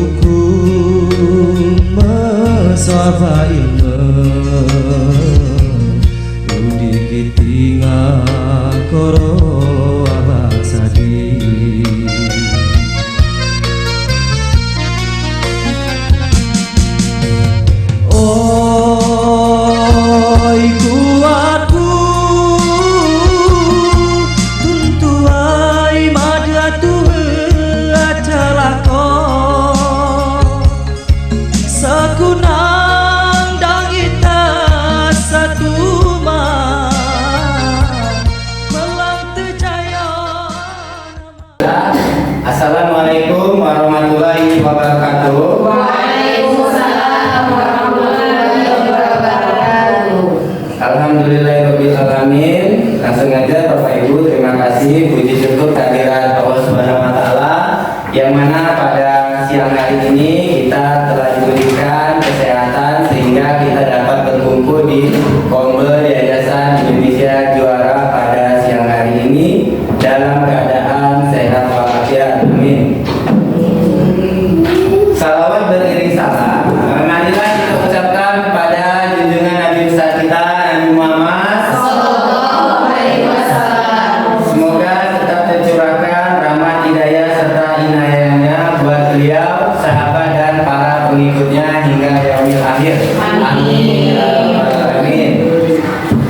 hukum meswaba ilmu udi kitinga koro abasadi oi kuatku tuntuai madatu ajalako sekunang dangita satu melang terjaya. Assalamualaikum warahmatullahi wabarakatuh. Waalaikumsalam warahmatullahi wabarakatuh. Alhamdulillahirabbil alamin. Langsung aja Bapak Ibu, terima kasih puji syukur kehadirat Allah Subhanahu wa taala yang mana pada siang hari ini kita telah diberikan kesehatan sehingga kita dapat berkumpul di Kombel Yayasan Indonesia Juara pada siang hari ini dalam keadaan sehat walafiat. Amin. Salawat beriring salam. Marilah kita ucapkan pada junjungan Nabi besar kita Nabi Muhammad. Semoga tetap tercurahkan rahmat hidayah serta inayahnya buat beliau, sahabat dan para pengikutnya hingga yaumil akhir. Amin. Amin.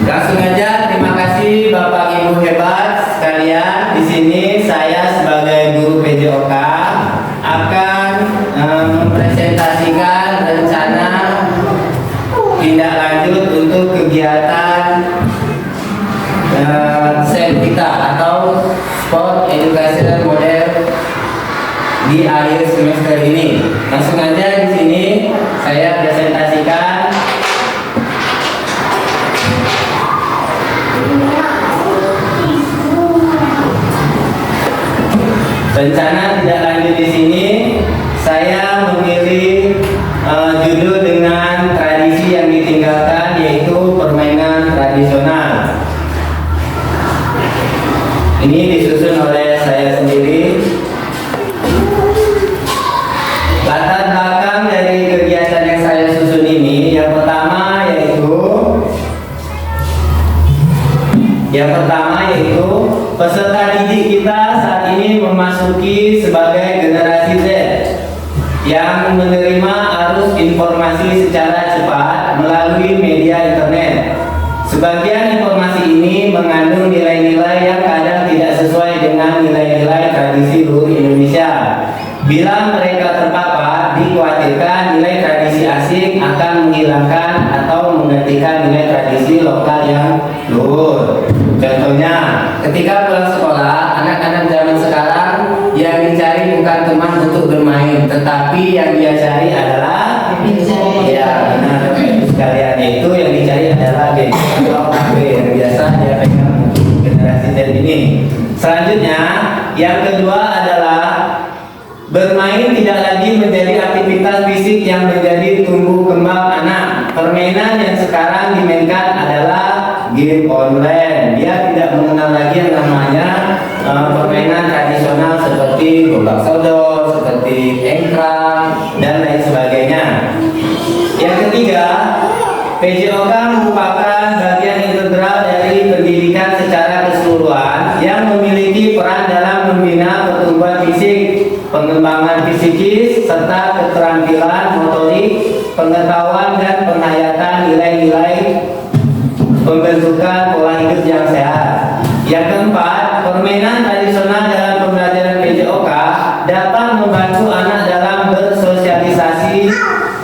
Langsung aja, terima kasih Bapak Ibu hebat sekalian. Di sini saya sebagai guru PJOK akan mempresentasikan rencana tindak lanjut untuk kegiatan SEM kita atau Sport Education Model di akhir semester ini. Langsung aja di sini saya presentasikan rencana tidak lanjut. Di sini saya memilih judul dengan tradisi yang ditinggalkan, yaitu permainan tradisional. Ini disusun oleh saya sendiri. Latar belakang dari kegiatan yang saya susun ini, yang pertama yaitu peserta didik kita saat ini memasuki sebagai generasi Z yang menerima arus informasi secara cepat melalui media internet. Sebagian informasi ini mengandung nilai-nilai yang kadang tidak sesuai dengan nilai-nilai tradisi luhur Indonesia. Bila mereka terpapar, dikhawatirkan nilai tradisi asing akan menghilangkan atau menggantikan nilai tradisi lokal yang luhur. Contohnya, ketika pulang sekolah, anak-anak zaman sekarang yang dicari bukan teman untuk bermain, tetapi yang dia cari adalah ya benar sekalian, itu yang dicari adalah game atau HP yang biasa dia pegang generasi Z ini. Selanjutnya, yang kedua adalah bermain tidak lagi menjadi aktivitas fisik yang menjadi tumbuh kembang anak. Permainan yang sekarang dimainkan adalah game online. Dia tidak mengenal lagi yang namanya permainan tradisional seperti gobak sodor, seperti engkrang, dan lain sebagainya. Yang ketiga, PJOK merupakan bagian integral dari pendidikan secara keseluruhan yang memiliki peran dalam membina pertumbuhan fisik, pengembangan fisikis, serta keterampilan motorik, pengetahuan dan penghayatan nilai-nilai pembentukan pola hidup yang sehat. Yang keempat, permainan tradisional dalam pembelajaran PJOK dapat membantu anak dalam bersosialisasi.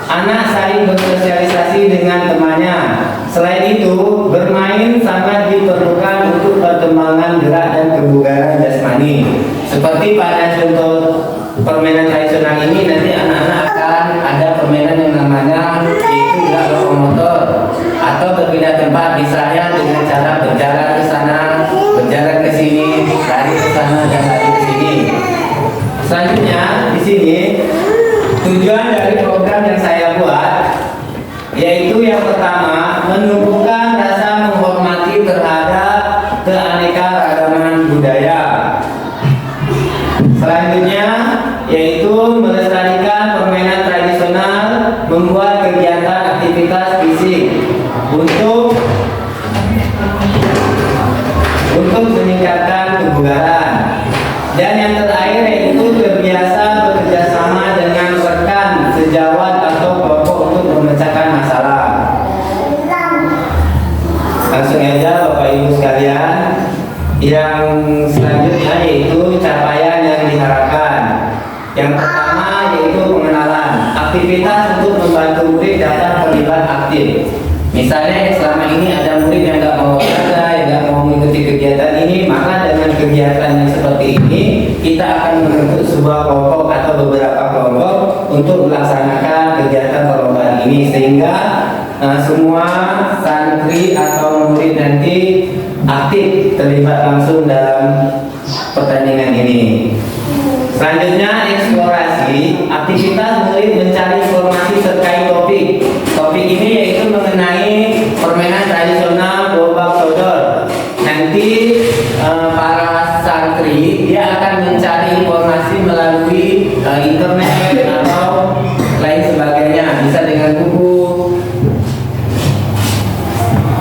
Anak saling bersosialisasi dengan temannya. Selain itu, bermain sangat diperlukan untuk perkembangan gerak dan kebugaran jasmani. Seperti pada contoh permainan tradisional ini, nanti anak-anak akan ada permainan yang namanya yaitu gerak lokomotor atau berpindah tempat, misalnya dengan cara berjalan ke sana, berjalan ke sini, lari ke sana dan lari ke sini. Selanjutnya di sini tujuan dari program yang saya buat yaitu yang pertama, menumbuhkan rasa menghormati terhadap keanekaragaman budaya. Selanjutnya yaitu melestarikan sejawat atau kelompok untuk memecahkan masalah. Langsung aja Bapak Ibu sekalian, yang selanjutnya yaitu capaian yang diharapkan. Yang pertama yaitu pengenalan. Aktivitas untuk membantu murid dapat terlibat aktif. Misalnya selama ini ada murid yang nggak mau belajar, yang nggak mau mengikuti kegiatan ini, maka dengan kegiatan yang seperti ini kita akan membentuk sebuah kelompok atau beberapa kelompok untuk melaksanakan kegiatan perlombaan ini, sehingga semua santri atau murid nanti aktif terlibat langsung dalam pertandingan ini. Selanjutnya eksplorasi. Aktivitas murid mencari informasi terkait topik. Topik ini yaitu mengenai permainan tradisional gerobak sodor. Nanti para santri dia akan mencari informasi melalui internet atau lain sebagainya, bisa dengan buku.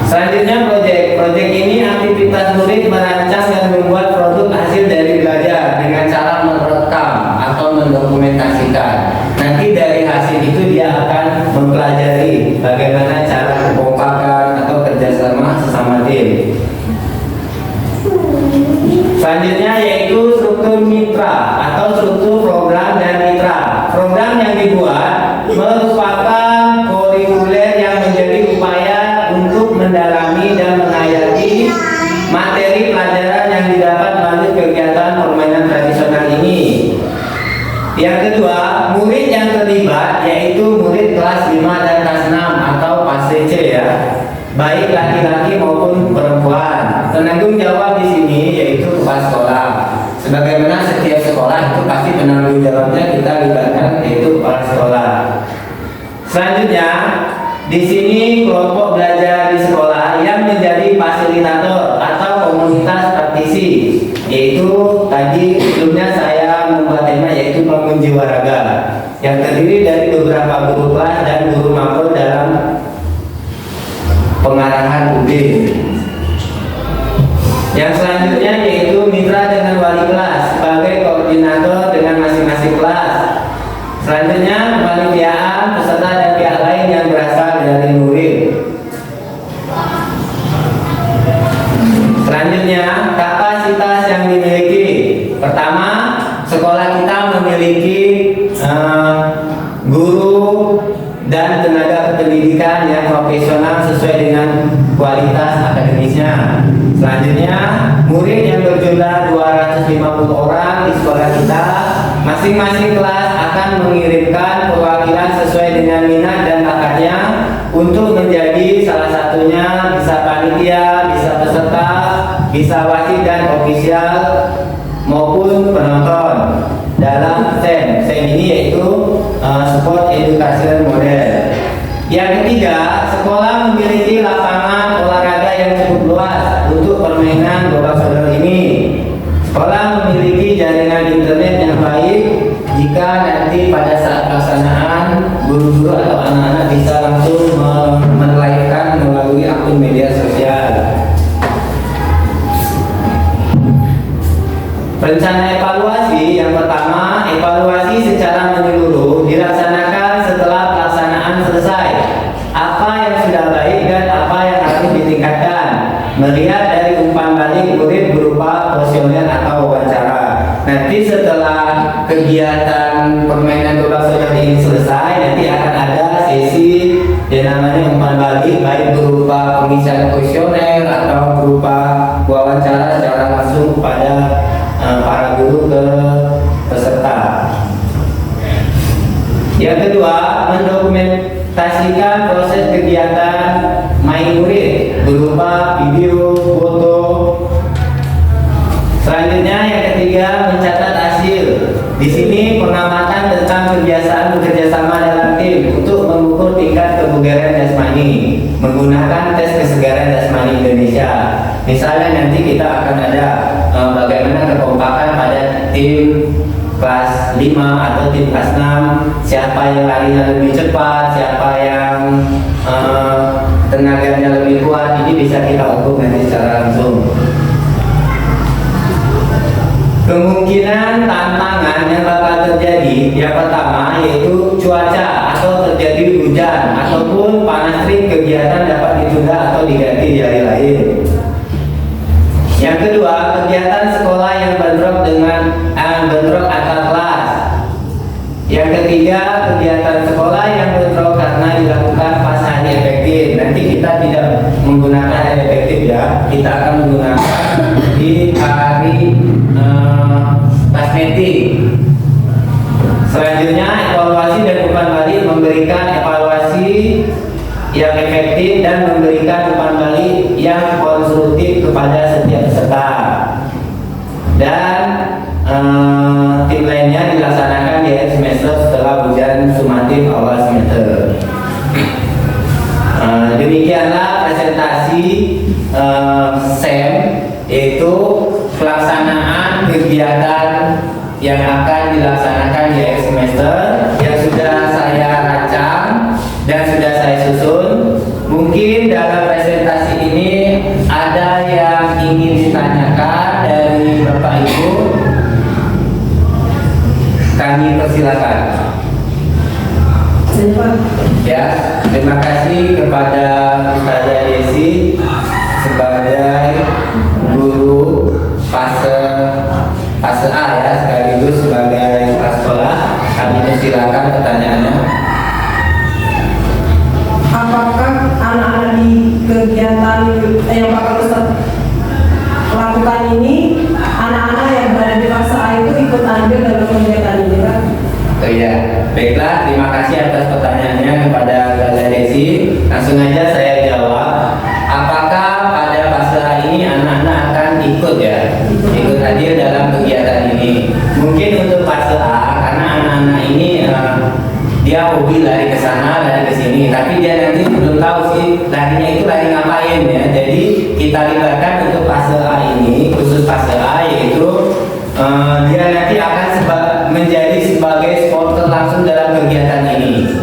Selanjutnya proyek ini aktivitas murid merancang dan membuat produk hasil dari belajar dengan cara merekam atau mendokumentasikan. Nanti dari hasil itu dia akan mempelajari bagaimana cara kekompakan atau kerjasama sesama tim. Selanjutnya yaitu struktur mitra atau struktur program dan mitra. Program yang dibuat merupakan kurikuler yang menjadi upaya untuk mendalami dan menghayati materi pelajaran yang didapat melalui kegiatan permainan tradisional ini. Yang kedua, murid yang terlibat yaitu murid kelas 5 dan kelas 6 atau PASC ya, baik laki-laki maupun perempuan. Penanggung jawab di sini yaitu kepala sekolah. Sebagaimana setiap sekolah itu pasti penanggung jawabnya kita libatkan yaitu kepala sekolah. Selanjutnya, di sini kelompok belajar di sekolah yang menjadi fasilitator atau komunitas praktisi, yaitu tadi sebelumnya saya membuat tema yaitu pengunji waraga yang terdiri dari beberapa guru kelas dan guru makro dalam pengarahan UB. Yang selanjutnya yaitu mitra dengan wali kelas sebagai koordinator dengan masing-masing kelas. Selanjutnya kepanitiaan, peserta dan pihak lain yang berasal dari murid. Selanjutnya kapasitas yang dimiliki. Pertama, sekolah kita memiliki guru dan tenaga pendidikan yang profesional sesuai dengan kualitas akademisnya. Selanjutnya, murid yang berjumlah 250 orang di sekolah kita. Masing-masing kelas akan mengirimkan perwakilan sesuai dengan minat dan bakatnya untuk menjadi salah satunya bisa panitia, bisa peserta, bisa wasit dan ofisial maupun penonton dalam SEM. SEM ini yaitu Sport Education Model. Yang ketiga, sekolah memiliki lapangan olahraga yang cukup luas untuk permainan gerobak sodor ini. Sekolah memiliki jaringan internet yang baik jika nanti pada saat pelaksanaan guru-guru atau anak-anak bisa langsung men-live-kan melalui akun media sosial. Rencana evaluasi yang pertama, evaluasi secara menyeluruh dilaksanakan setelah pelaksanaan selesai. Apa yang sudah baik dan apa yang harus ditingkatkan, melihat dari umpan balik murid berupa kuesioner atau wawancara. Nanti setelah kegiatan permainan gerobak sodor ini selesai, nanti akan ada sesi yang namanya umpan balik, baik berupa pengisian kuesioner atau berupa wawancara secara langsung pada para guru ke peserta. Yang kedua, mendokumentasikan proses kegiatan main murid berupa video, foto. Selanjutnya yang ketiga, mencatat hasil. Di sini pengamatan tentang kebiasaan bekerjasama dalam tim untuk mengukur tingkat kebugaran jasmani menggunakan tes kesegaran jasmani Indonesia. Misalnya nanti kita akan ada bagaimana kekompakan pada tim kelas 5 atau tim kelas 6, siapa yang larinya lebih cepat, siapa yang tenaganya lebih kuat. Ini bisa kita ukur nanti secara langsung. Kemungkinan tantangan yang bakal terjadi yang pertama yaitu cuaca atau terjadi hujan ataupun panas terik, kegiatan dapat ditunda atau diganti di hari lain. Yang kedua, kegiatan sekolah yang bentrok antar kelas. Yang ketiga, kegiatan sekolah yang bentrok karena dilakukan pas hari efektif. Nanti kita tidak menggunakan hari efektif ya, kita akan menggunakan di hari pas meeting. Selanjutnya, evaluasi dan umpan balik, memberikan evaluasi yang efektif dan memberikan umpan balik yang konstruktif kepada setiap peserta. Dan tim lainnya dilaksanakan di akhir semester setelah ujian sumatif awal semester. Demikianlah presentasi SEM, yaitu pelaksanaan kegiatan yang akan dilaksanakan di akhir semester yang sudah saya rancang dan sudah saya susun. Mungkin dalam presentasi ini ada yang ingin ditanyakan dari Bapak Ibu. Kami persilakan. Ya, terima kasih kepada Ustazah Desi sebagai guru fase A ya, sekaligus sebagai kepala sekolah. Kami persilakan pertanyaannya. Apakah anak-anak di kegiatan yang bakal Ustaz lakukan ini, anak-anak yang berada di fase A itu ikut andil dalam kegiatan ini kan? Oh iya, baiklah, terima kasih atas pertanyaannya kepada Ustazah Desi. Langsung aja saya jawab. Apakah pada fase A ini anak-anak akan ikut ya, ikut hadir dalam kegiatan ini? Mungkin untuk fase A, karena anak-anak ini dia hobi lari ke sana, lari ke sini, tapi dia nanti belum tahu sih larinya itu lari ngapain ya. Jadi kita libatkan untuk fase A ini, khusus fase A, yaitu dia nanti akan menjadi sebagai supporter langsung dalam kegiatan ini.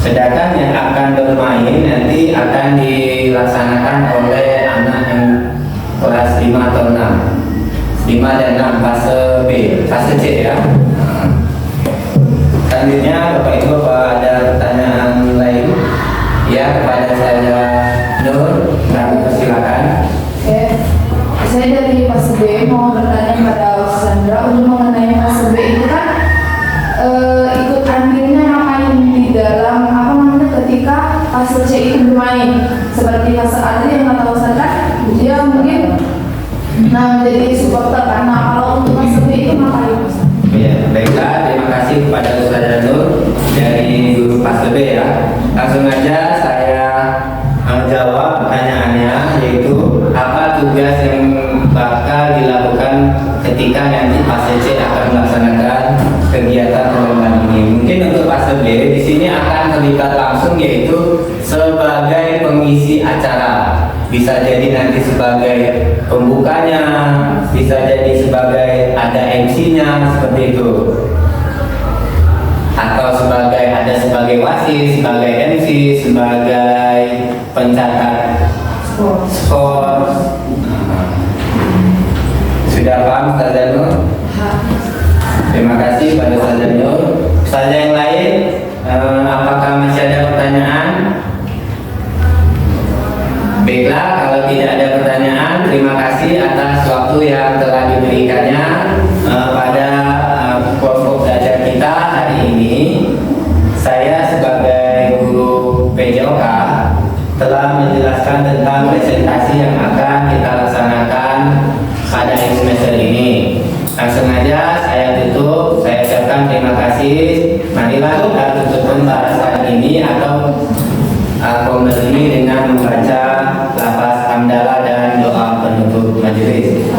Sedangkan yang akan bermain nanti akan dilaksanakan oleh anak yang kelas 5 atau 6, 5 dan 6 fase B, fase C ya. Selanjutnya Bapak Ibu, apa ada pertanyaan lain? Ya, kepada saya Nur, kami persilakan. Oke, saya dari fase B mau bertanya pada Sandra untuk mengenai fase B itu kan ikut andilnya ngapain di dalam apa namanya ketika fase C itu bermain, seperti fase A tadi yang kata Sandra dia mungkin menjadi supporter, karena kalau untuk fase B itu ngapain? Ya, baiklah, terima kasih kepada Ustazah Nur dari guru fase B ya. Langsung aja saya jawab pertanyaannya, yaitu apa tugas yang bakal dilakukan ketika nanti fase C akan melaksanakan kegiatan perlombaan ini. Mungkin untuk fase B di sini akan terlibat langsung, yaitu sebagai pengisi acara. Bisa jadi nanti sebagai pembukanya, bisa jadi sebagai ada MC-nya seperti itu, atau sebagai wasit, sebagai MC, sebagai pencatat skor. Sudah paham Ustazah Nur? Terima kasih pada Ustazah Nur. Ustazah yang lain, apakah masih ada pertanyaan? Baiklah, kalau tidak ada pertanyaan, terima kasih atas waktu yang telah diberikannya pada kelompok belajar kita hari ini. Saya sebagai guru PJOK telah menjelaskan tentang presentasi yang akan kita laksanakan pada semester ini. Langsung aja saya tutup, saya ucapkan terima kasih. Marilah kita tutup pembahasan ini atau komentar ini dengan membaca lafaz hamdalah dan doa penutup majelis.